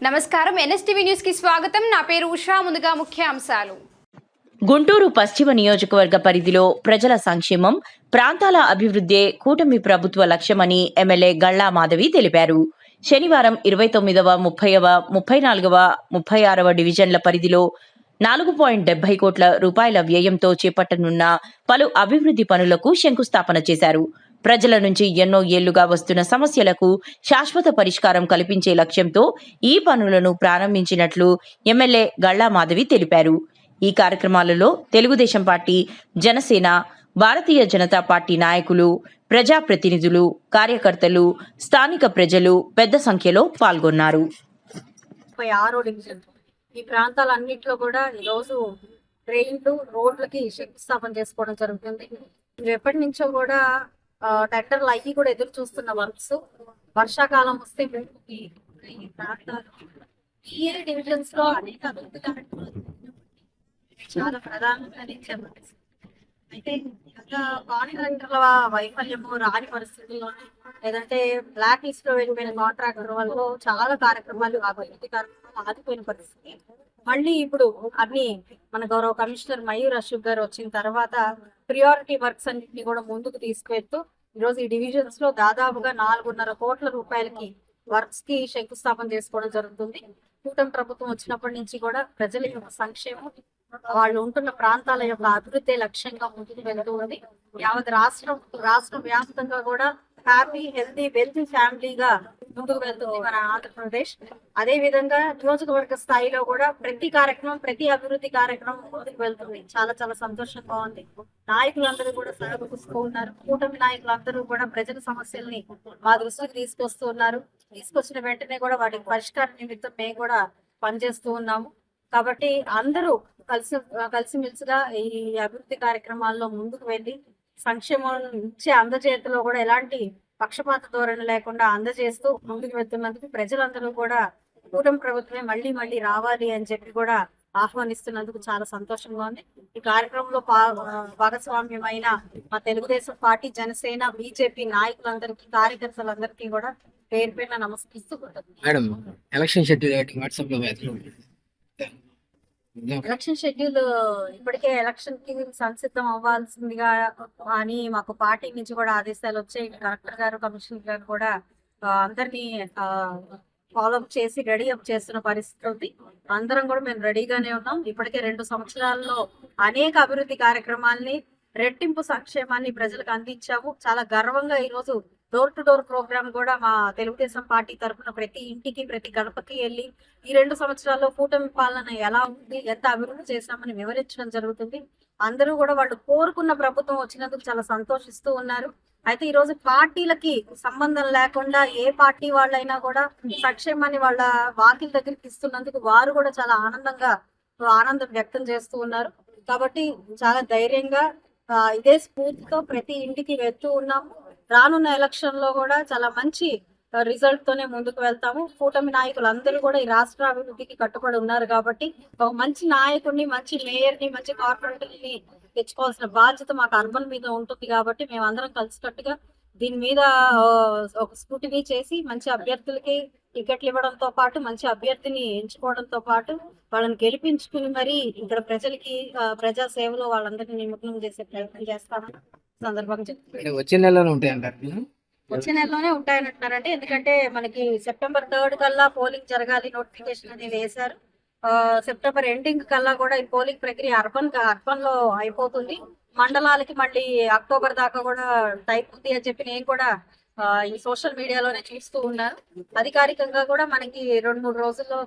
నమస్కారం NSTV news కి స్వాగతం. నా పేరు ఉషా. ముందుగా ముఖ్య అంశాలు. గుంటూరు పశ్చిమ నియోజకవర్గ పరిధిలో ప్రజల సంక్షేమం, ప్రాంతాల అభివృద్ధే కూటమి ప్రభుత్వ లక్ష్యమని ఎమ్మెల్యే గళ్ళా మాధవి తెలిపారు. శనివారం 29వ, 30వ, 34వ, 36వ డివిజన్ల పరిధిలో 4.70 కోట్ల రూపాయల వ్యయంతో చేపట్టనున్న పలు అభివృద్ధి పనులకు శంకుస్థాపన చేశారు. ప్రజల నుంచి ఎన్నో ఏళ్లుగా వస్తున్న సమస్యలకు శాశ్వత పరిష్కారం కల్పించే లక్ష్యంతో ఈ పనులను ప్రారంభించినట్లు ఎమ్మెల్యే గళ్ళా మాధవి తెలిపారు. ఈ కార్యక్రమాలలో తెలుగుదేశం పార్టీ, జనసేన, భారతీయ జనతా పార్టీ నాయకులు, ప్రజాప్రతినిధులు, కార్యకర్తలు, స్థానిక ప్రజలు పెద్ద సంఖ్యలో పాల్గొన్నారు. 36వ డివిజన్ ఈ ప్రాంతాలన్నింటిలో కూడా ఈరోజు ట్రైన్లు, రోడ్లకి శంకుస్థాపన చేసుకోవడం జరుగుతుంది. ఇవి ఎప్పటి నుంచో కూడా టెండర్లు అయ్యి కూడా ఎదురు చూస్తున్న వర్క్స్. వర్షాకాలం వస్తే ఈ ప్రాంతాలు ఈ డివిజన్స్ లో అనేక అభివృద్ధి కార్యక్రమాలు చాలా ప్రధానంగా చెప్పాలి. అయితే కాంట్రాక్టర్ల వైఫల్యము, రాని పరిస్థితుల్లో, లేదంటే బ్లాక్ లిస్ట్ లో వెళ్ళిపోయిన కాంట్రాక్టర్ వల్ల చాలా కార్యక్రమాలు, అభివృద్ధి కార్యక్రమాలు ఆగిపోయిన పరిస్థితి. మళ్ళీ ఇప్పుడు అన్ని మన గౌరవ కమిషనర్ మయూర్ అశోక్ గారు వచ్చిన తర్వాత ప్రియారిటీ వర్క్స్ అన్నింటినీ కూడా ముందుకు తీసుకెళ్తూ ఈరోజు ఈ డివిజన్స్ లో దాదాపుగా 4.5 కోట్ల రూపాయలకి వర్క్స్ కి శంకుస్థాపన చేసుకోవడం జరుగుతుంది. కూటమి ప్రభుత్వం వచ్చినప్పటి నుంచి కూడా ప్రజల యొక్క సంక్షేమం, వాళ్ళు ఉంటున్న ప్రాంతాల యొక్క అభివృద్ధి లక్ష్యంగా ముందుకు వెళ్తూ ఉంది. యావత్ రాష్ట్ర వ్యాప్తంగా కూడా హ్యాపీ, హెల్తీ, వెల్తీ ఫ్యామిలీగా ముందుకు వెళ్తుంది మన ఆంధ్రప్రదేశ్. అదే విధంగా నియోజకవర్గ స్థాయిలో కూడా ప్రతి కార్యక్రమం, ప్రతి అభివృద్ధి కార్యక్రమం ముందుకు వెళ్తుంది. చాలా చాలా సంతోషంగా ఉంది. నాయకులందరూ కూడా సహకరిస్తూ ఉన్నారు. కూటమి నాయకులందరూ కూడా ప్రజల సమస్యల్ని మా దృష్టికి తీసుకొస్తూ ఉన్నారు. తీసుకొచ్చిన వెంటనే కూడా వాటికి పరిష్కార నిమిత్తం మేము కూడా పనిచేస్తూ ఉన్నాము. కాబట్టి అందరూ కలిసిమెలిసిగా ఈ అభివృద్ధి కార్యక్రమాల్లో ముందుకు వెళ్ళి సంక్షేమం ఇచ్చే అందజేతలో కూడా ఎలాంటి పక్షపాత ధోరణి లేకుండా అందజేస్తూ ముందుకు వెళ్తున్నందుకు ప్రజలందరూ కూడా కూటమి ప్రభుత్వమే మళ్ళీ మళ్ళీ రావాలి అని చెప్పి కూడా ఆహ్వానిస్తున్నందుకు చాలా సంతోషంగా ఉంది. ఈ కార్యక్రమంలో భాగస్వామ్యమైన మా తెలుగుదేశం పార్టీ, జనసేన, బీజేపీ నాయకులందరికీ, కార్యకర్తలందరికీ కూడా పేరు పేరున నమస్కరిస్తూ ఎలక్షన్ షెడ్యూల్ ఇప్పటికే ఎలక్షన్ కి సంసిద్ధం అవ్వాల్సిందిగా అని మాకు పార్టీ నుంచి కూడా ఆదేశాలు వచ్చాయి. కలెక్టర్ గారు, కమిషనర్ గారు కూడా అందరినీ ఫాలో అప్ చేసి రెడీ అప్ చేస్తున్న పరిస్థితి ఉంది. అందరం కూడా మేము రెడీగానే ఉన్నాం. ఇప్పటికే 2 సంవత్సరాల్లో అనేక అభివృద్ధి కార్యక్రమాల్ని, రెట్టింపు సంక్షేమాన్ని ప్రజలకు అందించాము. చాలా గర్వంగా ఈరోజు డోర్ టు డోర్ ప్రోగ్రామ్ కూడా మా తెలుగుదేశం పార్టీ తరఫున ప్రతి ఇంటికి, ప్రతి గడపకి వెళ్ళి ఈ 2 సంవత్సరాల్లో కూటమి పాలన ఎలా ఉంది, ఎంత అభివృద్ధి చేశామని వివరించడం జరుగుతుంది. అందరూ కూడా వాళ్ళు కోరుకున్న ప్రభుత్వం వచ్చినందుకు చాలా సంతోషిస్తూ ఉన్నారు. అయితే ఈ రోజు పార్టీలకి సంబంధం లేకుండా ఏ పార్టీ వాళ్ళైనా కూడా సంక్షేమాన్ని వాళ్ళ వాకిల దగ్గరికి ఇస్తున్నందుకు వారు కూడా చాలా ఆనందం వ్యక్తం చేస్తూ ఉన్నారు. కాబట్టి చాలా ధైర్యంగా ఇదే స్ఫూర్తితో ప్రతి ఇంటికి వెళ్తూ ఉన్నాము. రానున్న ఎలక్షన్ లో కూడా చాలా మంచి రిజల్ట్ తోనే ముందుకు వెళ్తాము. కూటమి నాయకులు అందరూ కూడా ఈ రాష్ట్ర అభివృద్ధికి కట్టుబడి ఉన్నారు. కాబట్టి ఒక మంచి నాయకుడిని, మంచి మేయర్ని, మంచి కార్పొరేటర్ని తెచ్చుకోవాల్సిన బాధ్యత మాకు అర్బన్ మీద ఉంటుంది. కాబట్టి మేము అందరం కలిసికట్టుగా దీని మీద ఒక స్కూటినీ చేసి మంచి అభ్యర్థులకి టికెట్లు ఇవ్వడంతో పాటు, మంచి అభ్యర్థిని ఎంచుకోవడంతో పాటు వాళ్ళని గెలిపించుకుని మరి ఇక్కడ ప్రజలకి ప్రజా సేవలో వాళ్ళందరినీ నిమగ్నం చేసే ప్రయత్నం చేస్తామని సందర్భంగా చెప్తాను. వచ్చే నెలలోనే ఉంటాయంటారు. వచ్చే నెలలోనే ఉంటాయంటున్నారంటే, ఎందుకంటే మనకి సెప్టెంబర్ 3 కల్లా పోలింగ్ జరగాలి, నోటిఫికేషన్ అనేది వేశారు. సెప్టెంబర్ ఎండింగ్ కల్లా కూడా ఈ పోలింగ్ ప్రక్రియ అర్బన్ లో అయిపోతుంది. మండలాలకి మళ్ళీ అక్టోబర్ దాకా కూడా టైం ఉంది అని చెప్పి నేను కూడా ఈ సోషల్ మీడియాలోనే చూస్తూ ఉన్నాను. అధికారికంగా కూడా మనకి 2-3 రోజుల్లో